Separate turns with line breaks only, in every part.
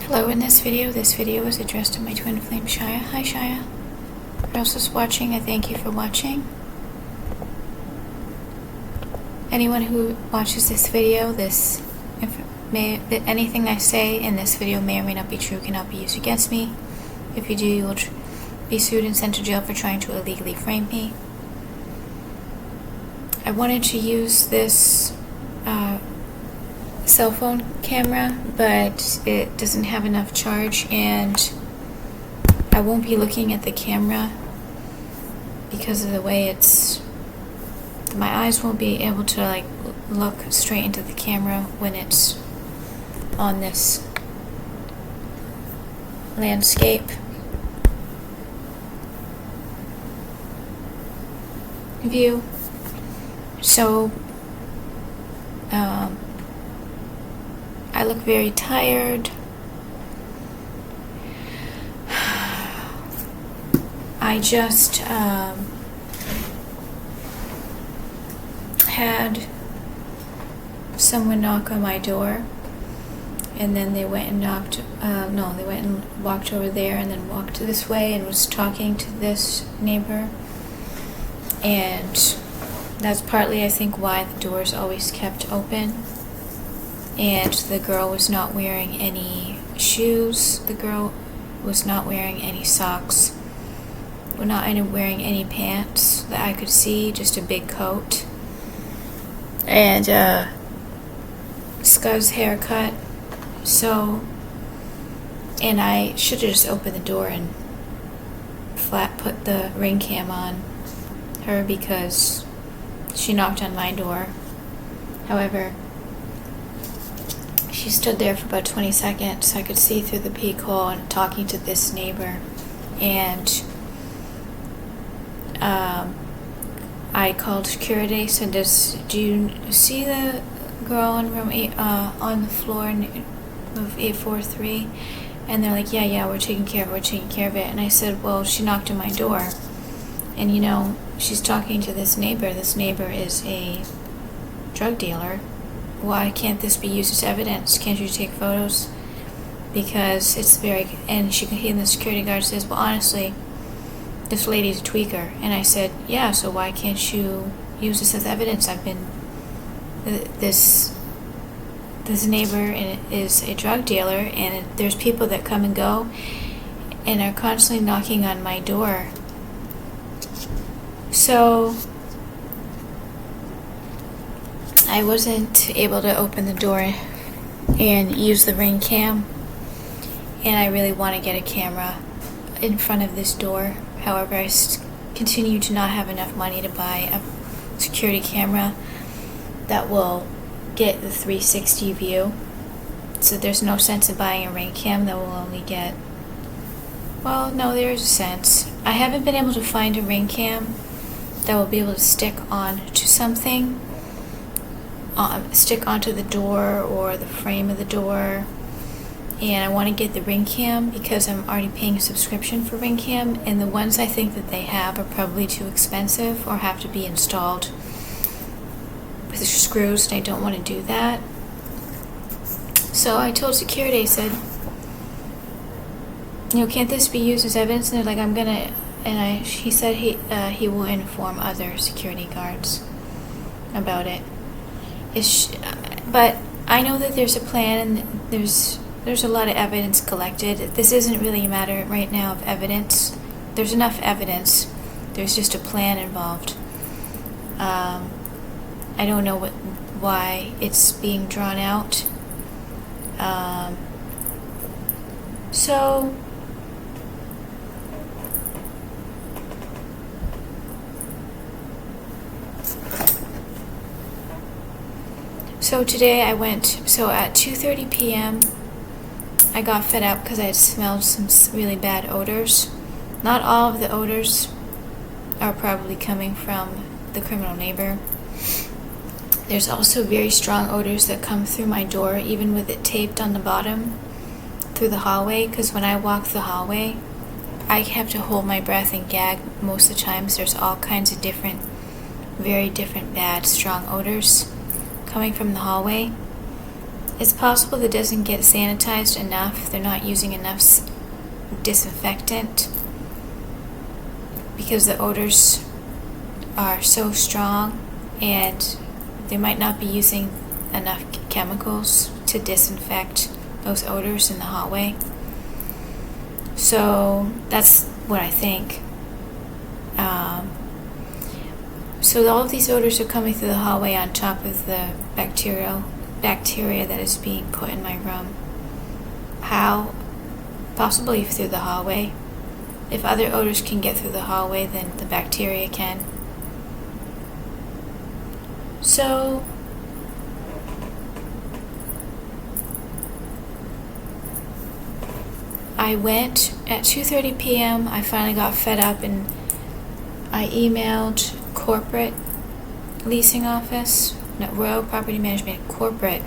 Hello, in this video is addressed to my twin flame Shia. Hi Shia. For those just watching, I thank you for watching. Anyone who watches this video, anything I say in this video may or may not be true, cannot be used against me. If you do, you will be sued and sent to jail for trying to illegally frame me. I wanted to use this cell phone camera, but it doesn't have enough charge, and I won't be looking at the camera because of the way my eyes won't be able to look straight into the camera when it's on this landscape view. So I look very tired. I just had someone knock on my door, and then they went and they went and walked over there and then walked this way and was talking to this neighbor. And that's partly, I think, why the door's always kept open. And the girl was not wearing any shoes. The girl was not wearing any socks. We're not wearing any pants that I could see, just a big coat. And Scuzz haircut. So, and I should have just opened the door and flat put the ring cam on her because she knocked on my door. However, she stood there for about 20 seconds, so I could see through the peephole and talking to this neighbor. And I called security, said, do you see the girl in room 8, on the floor of 843? And they're like, yeah, we're taking care of it. And I said, well, she knocked on my door. And she's talking to this neighbor. This neighbor is a drug dealer. Why can't this be used as evidence? Can't you take photos? Because it's and the security guard says, well, honestly, this lady's a tweaker. And I said, yeah, so why can't you use this as evidence? This neighbor is a drug dealer, and there's people that come and go and are constantly knocking on my door. So I wasn't able to open the door and use the ring cam, and I really want to get a camera in front of this door. However, I continue to not have enough money to buy a security camera that will get the 360 view. So there's no sense in buying a ring cam that will only get, well, no, there is a sense. I haven't been able to find a ring cam that will be able to stick on to something. Stick onto the door or the frame of the door. And I want to get the ring cam because I'm already paying a subscription for ring cam, and the ones I think that they have are probably too expensive or have to be installed with the screws, and I don't want to do that. So I told security, I said, can't this be used as evidence? And they're like, he said he will inform other security guards about it. But I know that there's a plan, and there's a lot of evidence collected. This isn't really a matter right now of evidence. There's enough evidence. There's just a plan involved. I don't know why it's being drawn out. So today at 2:30 p.m. I got fed up because I had smelled some really bad odors. Not all of the odors are probably coming from the criminal neighbor. There's also very strong odors that come through my door, even with it taped on the bottom, through the hallway, because when I walk the hallway, I have to hold my breath and gag most of the times. There's all kinds of very different bad, strong odors coming from the hallway. it's possible that it doesn't get sanitized enough. They're not using enough disinfectant because the odors are so strong, and they might not be using enough chemicals to disinfect those odors in the hallway. So that's what I think. So all of these odors are coming through the hallway on top of the bacteria that is being put in my room. How? Possibly through the hallway. If other odors can get through the hallway, then the bacteria can. So I went at 2:30 p.m. I finally got fed up and I emailed corporate leasing office, Royal Property Management corporate,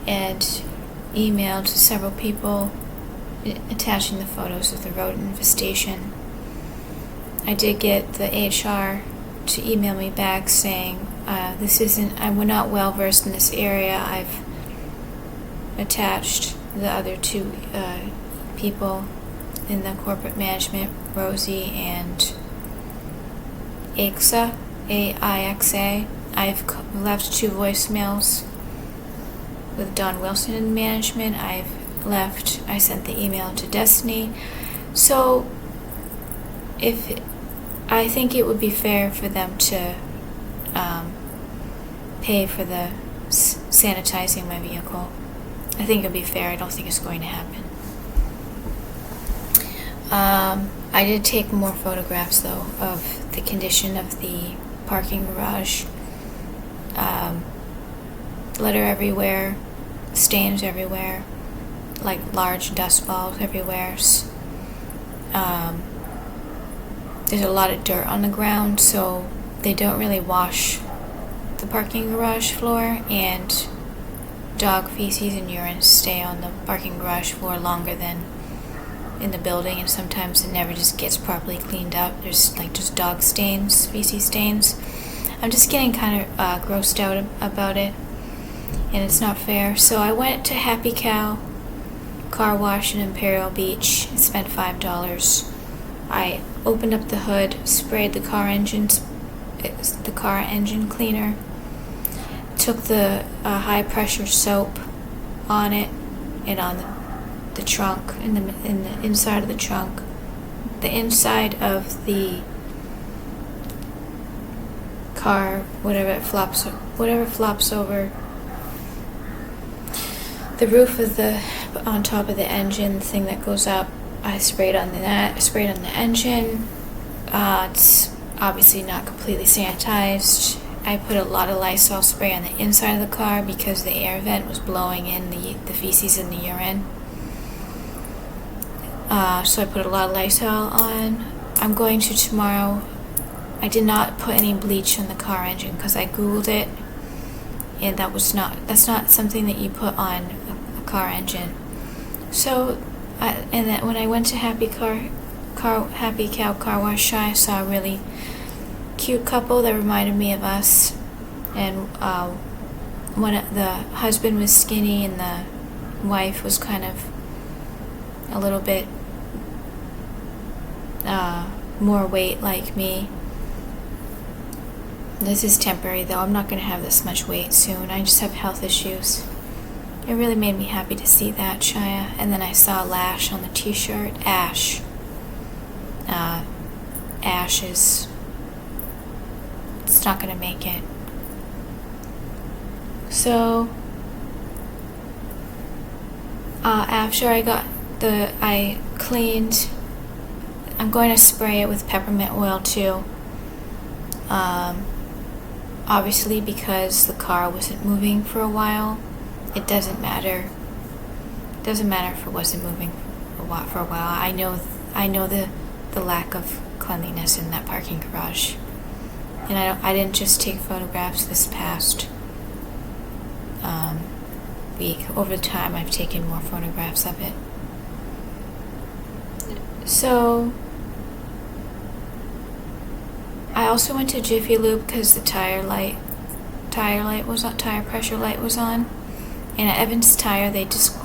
and emailed to several people attaching the photos of the rodent infestation. I did get the HR to email me back saying, I'm not well versed in this area. I've attached the other two people in the corporate management, Rosie and Aixa, AIXA. I've left 2 voicemails with Don Wilson in management. I sent the email to Destiny. So I think it would be fair for them to pay for the sanitizing my vehicle. I think it would be fair. I don't think it's going to happen. I did take more photographs, though, of the condition of the parking garage. Litter everywhere, stains everywhere, like large dust balls everywhere. There's a lot of dirt on the ground, so they don't really wash the parking garage floor, and dog feces and urine stay on the parking garage floor longer than in the building, and sometimes it never just gets properly cleaned up. There's just dog stains, feces stains. I'm just getting kind of grossed out about it, and it's not fair. So I went to Happy Cow car wash in Imperial Beach and spent $5. I opened up the hood, sprayed the car engine cleaner, took the high pressure soap on it and on the trunk, in the inside of the trunk, the inside of the car, whatever flops over the roof of on top of the engine, the thing that goes up. I sprayed on that. Sprayed on the engine. It's obviously not completely sanitized. I put a lot of Lysol spray on the inside of the car because the air vent was blowing in the feces and the urine. So I put a lot of Lysol on. I'm going to tomorrow. I did not put any bleach on the car engine because I Googled it, and that's not something that you put on a car engine. So, and then when I went to Happy Cow car wash, I saw a really cute couple that reminded me of us, and the husband was skinny and the wife was kind of a little bit more weight like me. This is temporary, though. I'm not going to have this much weight soon. I just have health issues. It really made me happy to see that, Shia. And then I saw Lash on the t-shirt. Ash. Ash is... It's not going to make it. So... after I cleaned... I'm going to spray it with peppermint oil, too. Obviously, because the car wasn't moving for a while, it doesn't matter. It doesn't matter if it wasn't moving for a while. I know the lack of cleanliness in that parking garage, and I didn't just take photographs this past week. Over time, I've taken more photographs of it. So I also went to Jiffy Lube because the tire pressure light was on. And at Evans Tire, they just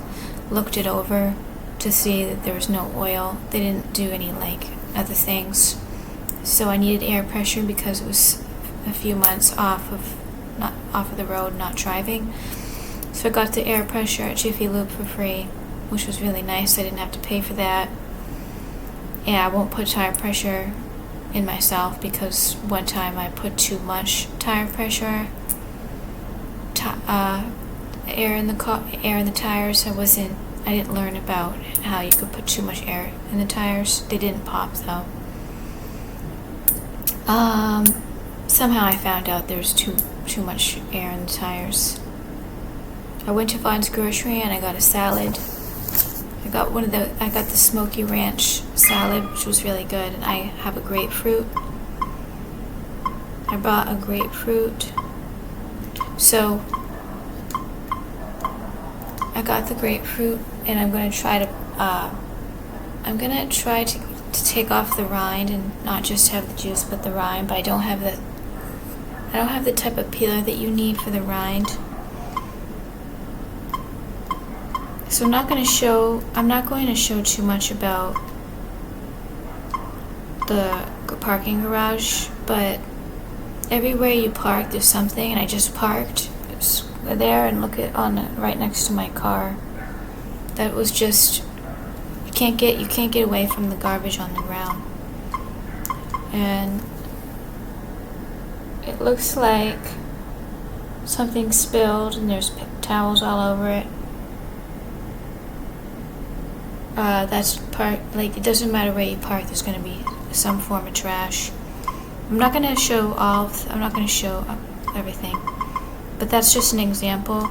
looked it over to see that there was no oil. They didn't do any like other things. So I needed air pressure because it was a few months off of the road, not driving. So I got the air pressure at Jiffy Lube for free, which was really nice. I didn't have to pay for that. And I won't put tire pressure in myself because one time I put too much tire pressure, air in the tires. I didn't learn about how you could put too much air in the tires. They didn't pop though. Somehow I found out there was too much air in the tires. I went to Vaughn's Grocery and I got a salad. I got the smoky ranch salad, which was really good, and I have a grapefruit. I bought a grapefruit. So I got the grapefruit, and I'm gonna try to take off the rind and not just have the juice but the rind. But I don't have the type of peeler that you need for the rind. So I'm not going to show too much about the parking garage, but everywhere you park there's something, and I just parked there and look at right next to my car. That was just you can't get away from the garbage on the ground. And it looks like something spilled and there's towels all over it. That's like, it doesn't matter where you park, there's going to be some form of trash. I'm not going to show everything, but that's just an example.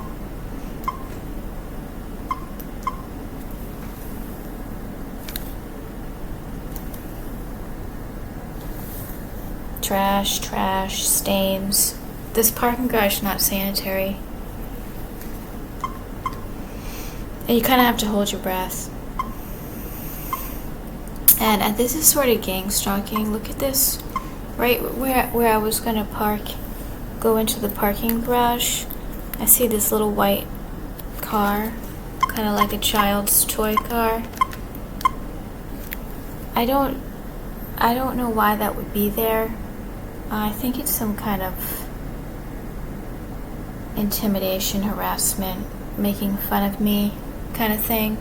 Trash, stains. This parking garage is not sanitary. And you kind of have to hold your breath. And this is sort of gang stalking. Look at this. Right where I was going to go into the parking garage, I see this little white car, kind of like a child's toy car. I don't know why that would be there. I think it's some kind of intimidation, harassment, making fun of me kind of thing.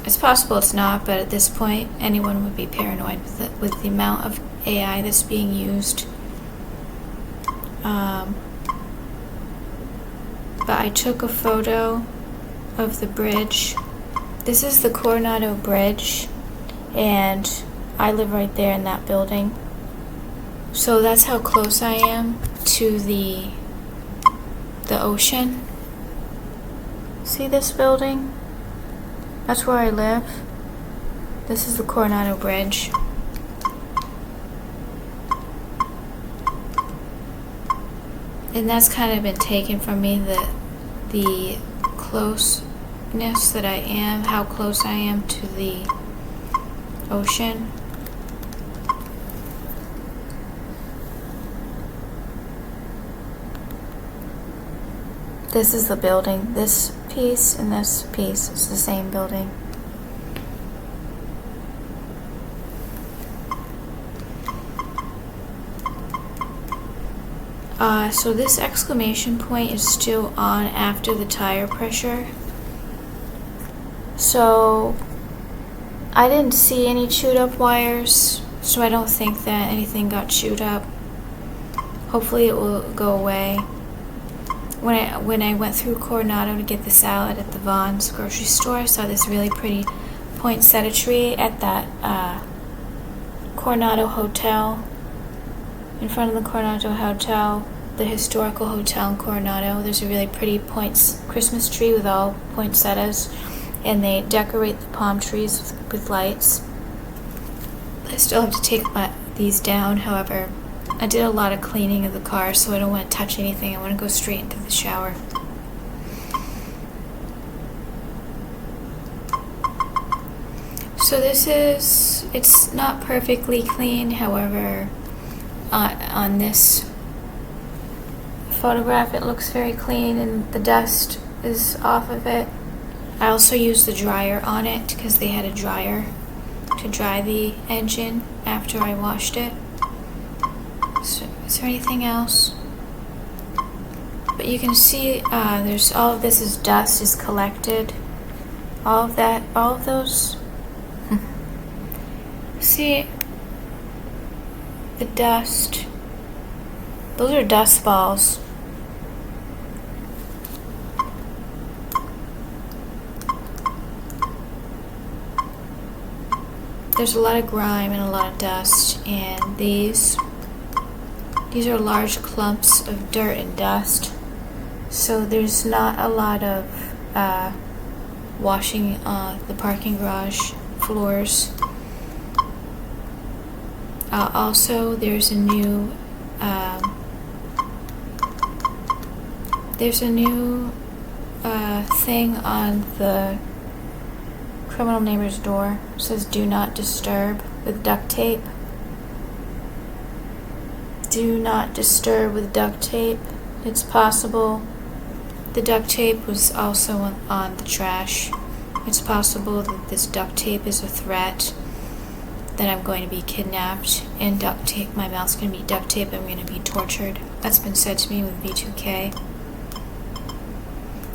It's possible it's not, but at this point, anyone would be paranoid with the amount of AI that's being used. But I took a photo of the bridge. This is the Coronado Bridge, and I live right there in that building. So that's how close I am to the ocean. See this building? That's where I live. This is the Coronado Bridge. And that's kind of been taken from me, the closeness that I am, how close I am to the ocean. This is the building. This piece and this piece is the same building. So this exclamation point is still on after the tire pressure. So I didn't see any chewed up wires, so I don't think that anything got chewed up. Hopefully it will go away. When I went through Coronado to get the salad at the Vaughn's grocery store, I saw this really pretty poinsettia tree at that Coronado Hotel. In front of the Coronado Hotel, the historical hotel in Coronado, there's a really pretty Christmas tree with all poinsettias, and they decorate the palm trees with lights. I still have to take these down, however. I did a lot of cleaning of the car, so I don't want to touch anything. I want to go straight into the shower. So it's not perfectly clean, however, on this photograph, it looks very clean and the dust is off of it. I also used the dryer on it because they had a dryer to dry the engine after I washed it. So, is there anything else? But you can see there's all of this is dust is collected. All of that, all of those. See the dust. Those are dust balls. There's a lot of grime and a lot of dust, and these are large clumps of dirt and dust. So there's not a lot of washing the parking garage floors. Also, there's a new thing on the criminal neighbor's door. It says "Do not disturb" with duct tape. Do not disturb with duct tape. It's possible the duct tape was also on the trash. It's possible that this duct tape is a threat, that I'm going to be kidnapped and duct tape. My mouth's going to be duct tape. I'm going to be tortured. That's been said to me with V2K.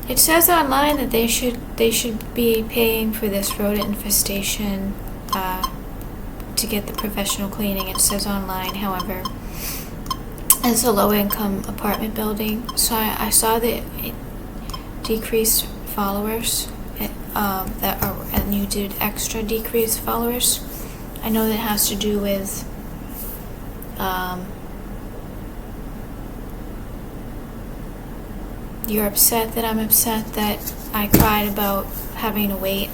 It says online that they should be paying for this rodent infestation to get the professional cleaning. It says online, however, it's a low-income apartment building, so I saw that it decreased followers, and you did extra decreased followers. I know that has to do with you're upset that I'm upset that I cried about having to wait,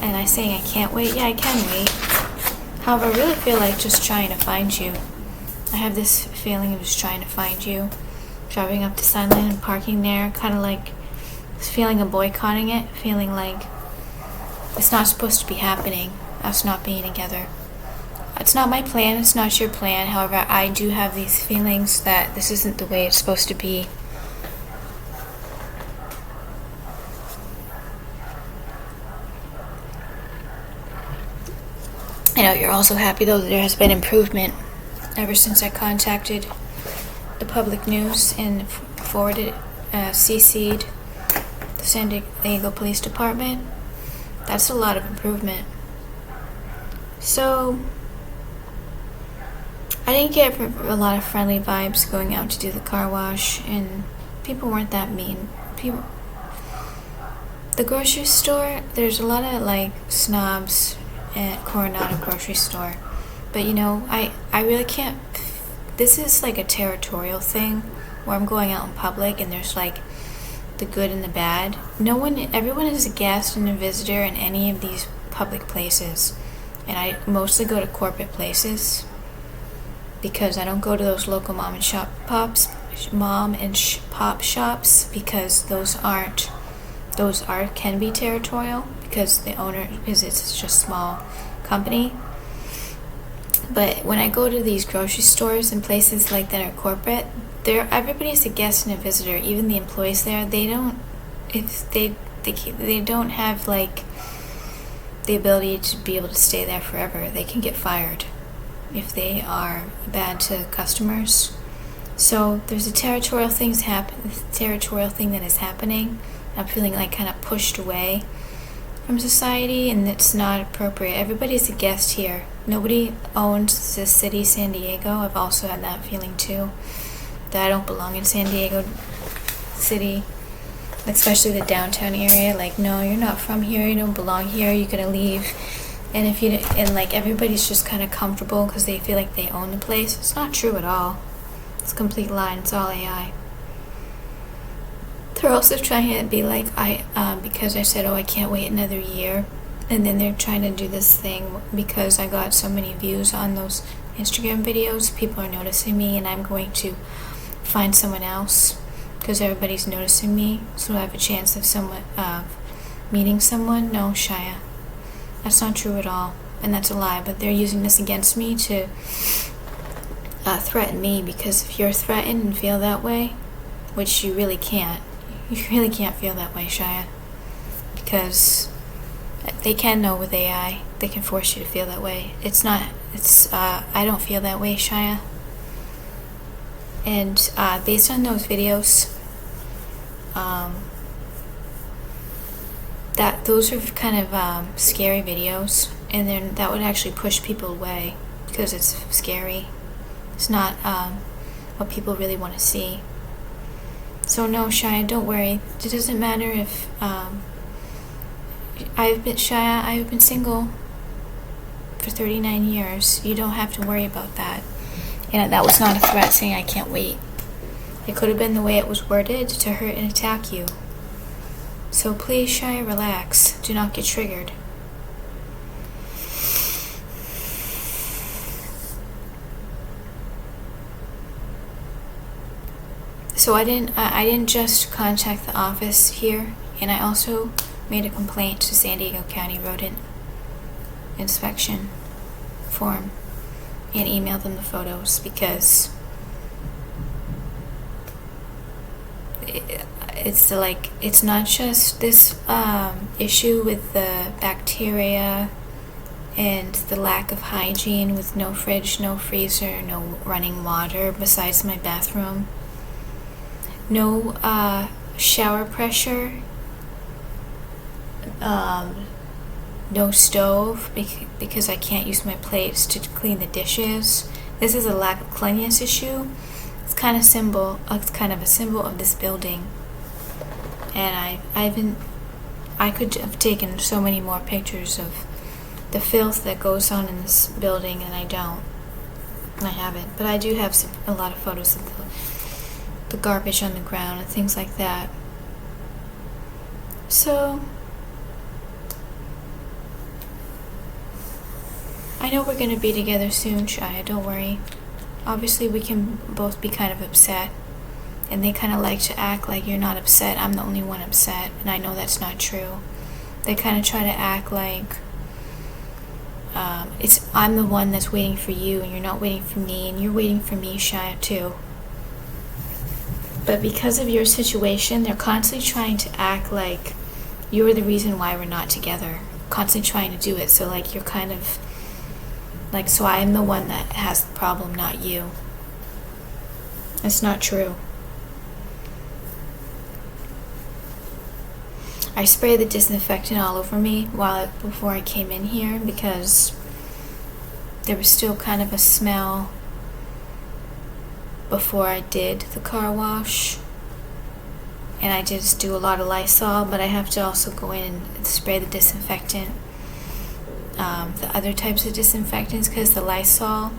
and I saying I can't wait. Yeah, I can wait. However, I really feel like just trying to find you. I have this feeling of just trying to find you. Driving up to Sunland and parking there, kind of like this feeling of boycotting it, feeling like it's not supposed to be happening, us not being together. It's not my plan, it's not your plan. However, I do have these feelings that this isn't the way it's supposed to be. I know you're also happy, though, that there has been improvement ever since I contacted the public news and forwarded, CC'd the San Diego Police Department. That's a lot of improvement. So, I didn't get a lot of friendly vibes going out to do the car wash, and people weren't that mean. The grocery store, there's a lot of, like, snobs at Coronado grocery store. But, you know, I really can't. This is like a territorial thing where I'm going out in public and there's like the good and the bad. Everyone is a guest and a visitor in any of these public places. And I mostly go to corporate places because I don't go to those local mom and pop shops, because those can be territorial because the owner it's just small company. But when I go to these grocery stores and places like that are corporate, everybody's a guest and a visitor. Even the employees there, they don't have like the ability to be able to stay there forever. They can get fired if they are bad to customers. So there's a territorial thing that is happening. I'm feeling like kind of pushed away from society, and it's not appropriate. Everybody's a guest here. Nobody owns the city, San Diego. I've also had that feeling too, that I don't belong in San Diego City, especially the downtown area. Like, no, you're not from here. You don't belong here. You're gonna leave. And like everybody's just kind of comfortable because they feel like they own the place. It's not true at all. It's a complete lie. It's all AI. They're also trying to be like because I said, I can't wait another year, and then they're trying to do this thing because I got so many views on those Instagram videos. People are noticing me, and I'm going to find someone else because everybody's noticing me, so I have a chance of meeting someone. No, Shia, that's not true at all, and that's a lie. But they're using this against me to threaten me, because if you're threatened and feel that way, which you really can't. You really can't feel that way, Shia, because they can know with AI. They can force you to feel that way. I don't feel that way, Shia. And based on those videos, those are kind of scary videos, and then that would actually push people away because it's scary. It's not what people really want to see. So no, Shia, don't worry. It doesn't matter if I've been single for 39 years. You don't have to worry about that. And that was not a threat saying I can't wait. It could have been the way it was worded to hurt and attack you. So please, Shia, relax. Do not get triggered. So I didn't just contact the office here, and I also made a complaint to San Diego County Rodent Inspection form and emailed them the photos because it's not just this issue with the bacteria and the lack of hygiene with no fridge, no freezer, no running water besides my bathroom, no shower pressure, no stove because I can't use my plates to clean the dishes. This is a lack of cleanliness issue. It's kind of a symbol of this building. And I could have taken so many more pictures of the filth that goes on in this building, and I don't. I haven't. But I do have a lot of photos of the garbage on the ground and things like that. So I know we're going to be together soon, Shia, don't worry. Obviously we can both be kind of upset, and they kind of like to act like you're not upset. I'm the only one upset, and I know that's not true. They kind of try to act like I'm the one that's waiting for you, and you're not waiting for me, and you're waiting for me, Shia, too. But because of your situation, they're constantly trying to act like you're the reason why we're not together. Constantly trying to do it, so like you're kind of like, so I am the one that has the problem, not you. It's not true. I sprayed the disinfectant all over me before I came in here because there was still kind of a smell before I did the car wash. And I just do a lot of Lysol, but I have to also go in and spray the disinfectant. The other types of disinfectants, because the Lysol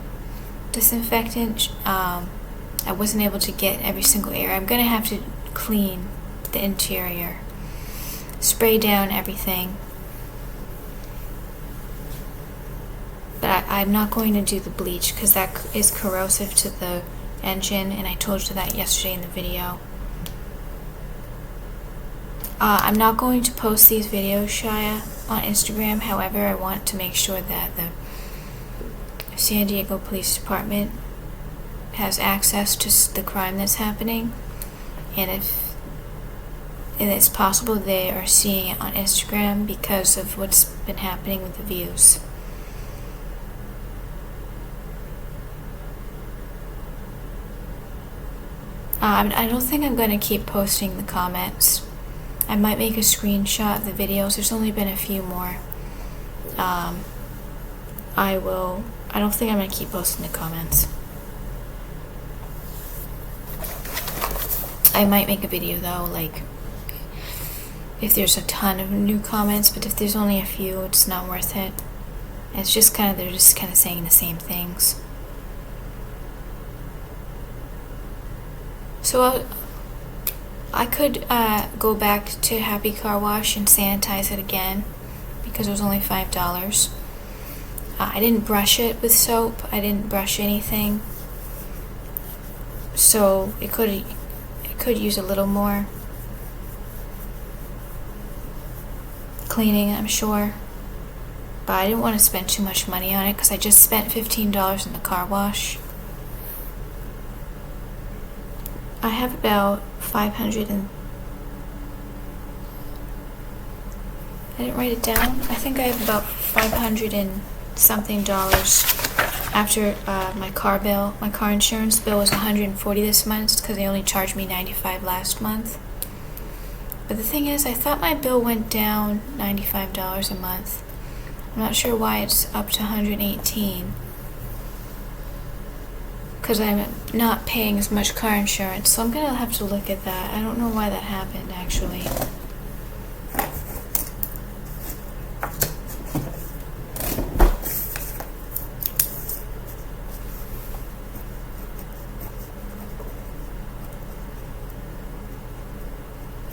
disinfectant, I wasn't able to get every single area. I'm going to have to clean the interior, spray down everything. But I'm not going to do the bleach because that is corrosive to the engine, and I told you that yesterday in the video. I'm not going to post these videos, Shia, on Instagram. However, I want to make sure that the San Diego Police Department has access to the crime that's happening, and if it's possible they are seeing it on Instagram because of what's been happening with the views. I don't think I'm going to keep posting the comments. I might make a screenshot of the videos. There's only been a few more. I don't think I'm going to keep posting the comments. I might make a video though, like if there's a ton of new comments, but if there's only a few, it's not worth it. It's just they're just kind of saying the same things. So I could go back to Happy Car Wash and sanitize it again because it was only $5. I didn't brush it with soap. I didn't brush anything. So it could use a little more cleaning, I'm sure. But I didn't want to spend too much money on it because I just spent $15 in the car wash. I have about 500 and I didn't write it down. I think I have about 500 and something dollars after my car bill. My car insurance bill was 140 this month because they only charged me 95 last month. But the thing is, I thought my bill went down $95 a month. I'm not sure why it's up to 118. Because I'm not paying as much car insurance, so I'm gonna have to look at that. I don't know why that happened, actually.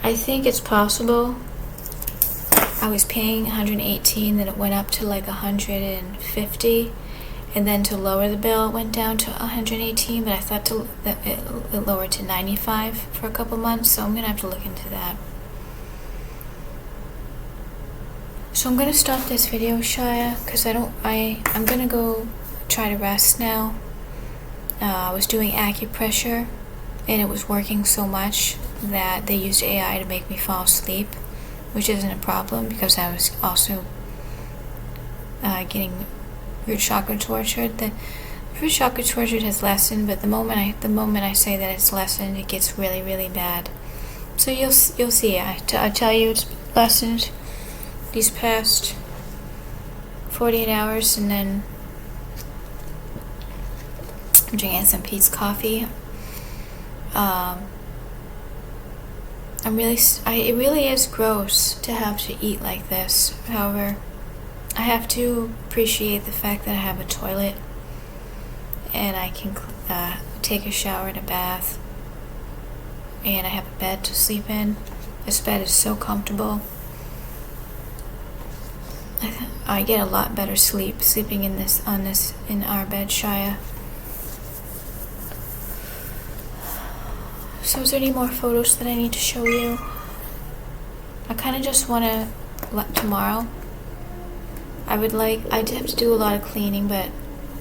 I think it's possible. I was paying 118, then it went up to like 150, and then to lower the bill it went down to 118, but I thought that it lowered to 95 for a couple months, so I'm gonna have to look into that. So I'm gonna stop this video, Shia, because I'm gonna go try to rest now. I was doing acupressure, and it was working so much that they used AI to make me fall asleep, which isn't a problem because I was also getting root chakra tortured. The root chakra tortured has lessened, but the moment I say that it's lessened, it gets really, really bad. So you'll see. I tell you it's lessened these past 48 hours, and then I'm drinking some Pete's coffee. It really is gross to have to eat like this. However, I have to appreciate the fact that I have a toilet and I can take a shower and a bath, and I have a bed to sleep in. This bed is so comfortable. I get a lot better sleeping in our bed, Shia. So is there any more photos that I need to show you? I kind of just want to let tomorrow. I'd have to do a lot of cleaning, but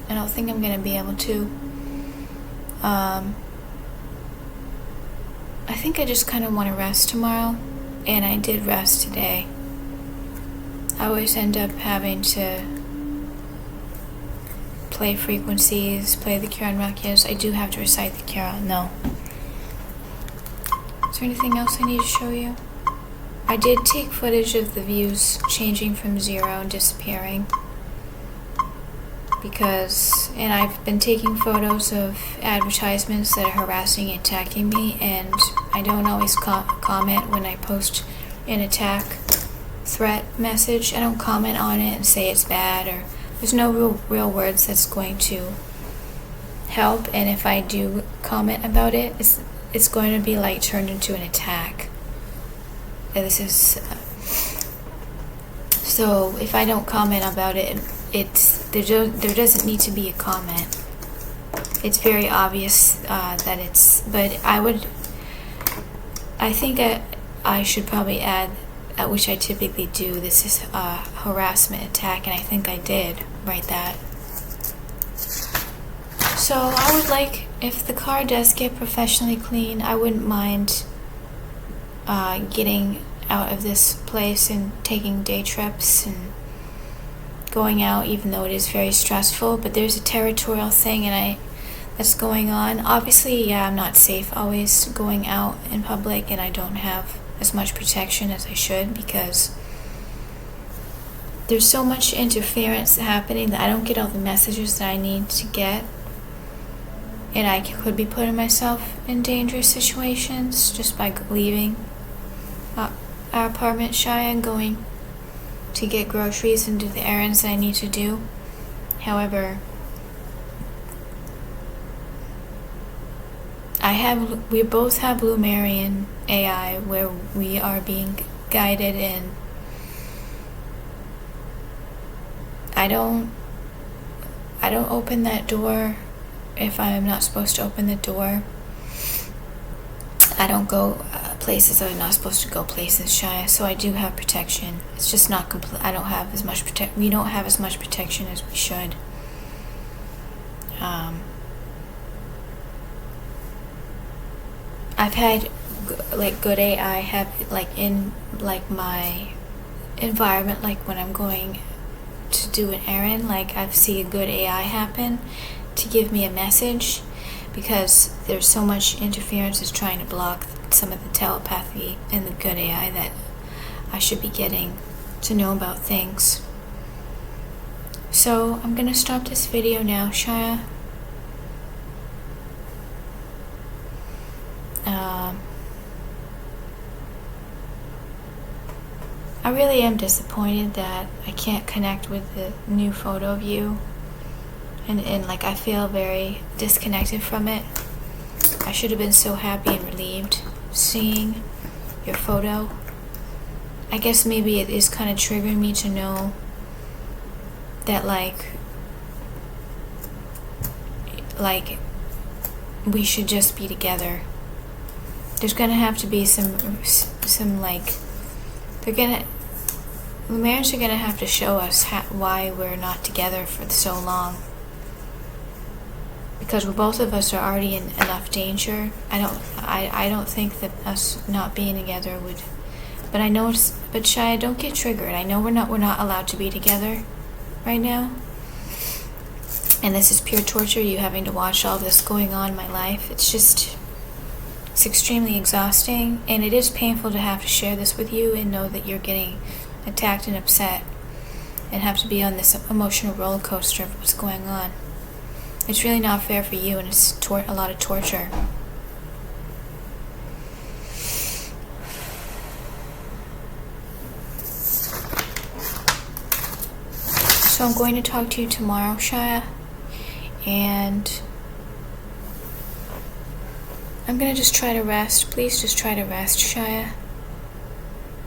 I don't think I'm going to be able to. I think I just kind of want to rest tomorrow, and I did rest today. I always end up having to play frequencies, play the Kiran Rakyas. I do have to recite the Kiran, no. Is there anything else I need to show you? I did take footage of the views changing from 0 and disappearing. And I've been taking photos of advertisements that are harassing and attacking me, and I don't always comment when I post an attack threat message. I don't comment on it and say it's bad, or there's no real words that's going to help, and if I do comment about it, it's going to be like turned into an attack. So if I don't comment about it, there doesn't need to be a comment. It's very obvious that it's. But I think I should probably add, which I typically do. This is a harassment attack, and I think I did write that. So I would like, if the car does get professionally clean, I wouldn't mind getting out of this place and taking day trips and going out, even though it is very stressful. But there's a territorial thing that's going on. Obviously, yeah, I'm not safe always going out in public, and I don't have as much protection as I should, because there's so much interference happening that I don't get all the messages that I need to get. And I could be putting myself in dangerous situations just by leaving our apartment, Shia, and going to get groceries and do the errands that I need to do. However, we both have Lumerian AI where we are being guided, and I don't open that door if I'm not supposed to open the door. I don't go places that I'm not supposed to go places, Shia, so I do have protection. It's just not complete. We don't have as much protection as we should. I've had like good AI have like in like my environment, like when I'm going to do an errand, like I've seen good AI happen to give me a message, because there's so much interference is trying to block some of the telepathy and the good AI that I should be getting to know about things. So I'm gonna stop this video now, Shia. I really am disappointed that I can't connect with the new photo of you, and like I feel very disconnected from it. I should have been so happy and relieved seeing your photo. I guess maybe it is kind of triggering me to know that like we should just be together. There's gonna have to be some like the marriage are gonna have to show us why we're not together for so long, because both of us are already in enough danger. I don't think that us not being together would, but I know it's, but Shia, don't get triggered. I know we're not allowed to be together right now, and this is pure torture, you having to watch all this going on in my life. It's extremely exhausting, and it is painful to have to share this with you and know that you're getting attacked and upset and have to be on this emotional roller coaster of what's going on. It's really not fair for you, and it's a lot of torture. So I'm going to talk to you tomorrow, Shia, and I'm going to just try to rest. Please just try to rest, Shia.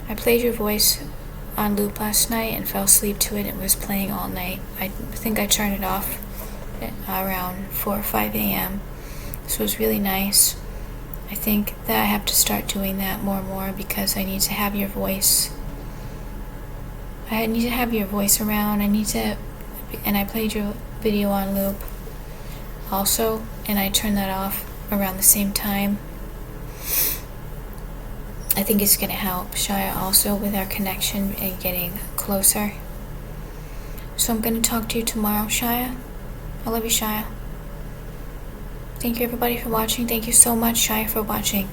I played your voice on loop last night and fell asleep to it. It was playing all night. I think I turned it off at around 4 or 5 a.m. So it was really nice. I think that I have to start doing that more and more, because I need to have your voice. I need to have your voice around. And I played your video on loop also, and I turned that off around the same time. I think it's going to help Shia also with our connection and getting closer. So I'm going to talk to you tomorrow, Shia. I love you, Shia. Thank you everybody for watching. Thank you so much, Shia, for watching.